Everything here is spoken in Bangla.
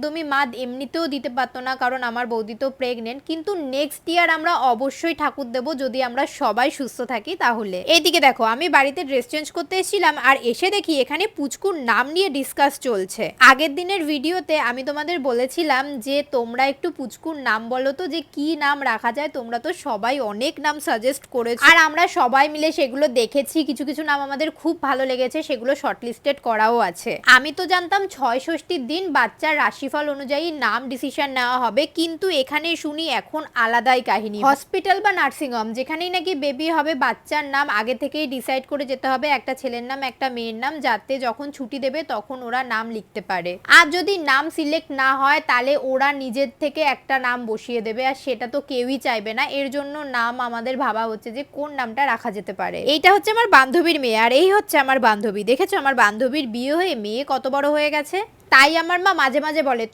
একদমই মা এমনিতেও দিতে পারতো না, কারণ আমার বৌদি তো প্রেগনেন্ট। কিন্তু নেক্সট ইয়ার আমরা অবশ্যই ঠাকুর দেবো, যদি আমরা সবাই সুস্থ থাকি তাহলে। এইদিকে দেখো, আমি বাড়িতে ড্রেস চেঞ্জ করতে এসেছিলাম আর এসে দেখি এখানে পুচকুর নাম নিয়ে ডিসকাস চলছে। আগের দিনের ভিডিওতে আমি তোমাদের বলেছিলাম যে তোমরা একটু পুচকুর নাম বলো তো, যে কি নাম রাখা যায়। তোমরা তো সবাই অনেক নাম সাজেস্ট করেছো আর আমরা সবাই মিলে সেগুলো দেখেছি। কিছু কিছু নাম আমাদের খুব ভালো লেগেছে, সেগুলো শর্টলিস্টেড করাও আছে। আমি তো জানতাম ৬ ষষ্ঠীর দিন বাচ্চার রাশিফল অনুযায়ী নাম ডিসিশন নেওয়া হবে, কিন্তু এখানে শুনি এখন আলাদাই কাহিনী। হসপিটাল বা নার্সিং হোম যেখানেই নাকি বেবি হবে, বাচ্চার নাম আগে থেকেই ডিসাইড করে যেতে হবে, একটা ছেলের নাম একটা মেয়ের নাম, যাতে যখন ছুটি দেবে তখন ওরা নাম লিখতে পারে। আর যদি নাম সিলেক্ট না হয় তাহলে ওরা নিজের থেকে একটা নাম বসিয়ে দেবে, আর সেটা তো কেউই চাইবে না। এর জন্য নাম আমাদের ভাবা হচ্ছে যে কোন নামটা রাখা যেতে পারে। এইটা হচ্ছে আমার বান্ধবীর মেয়ে আর এই হচ্ছে আমার বান্ধবী। দেখেছো আমার বান্ধবীর বিয়ে হয়ে মেয়ে কত বড় হয়ে গেছে। তাই আমার মা মাঝে মাঝে বলে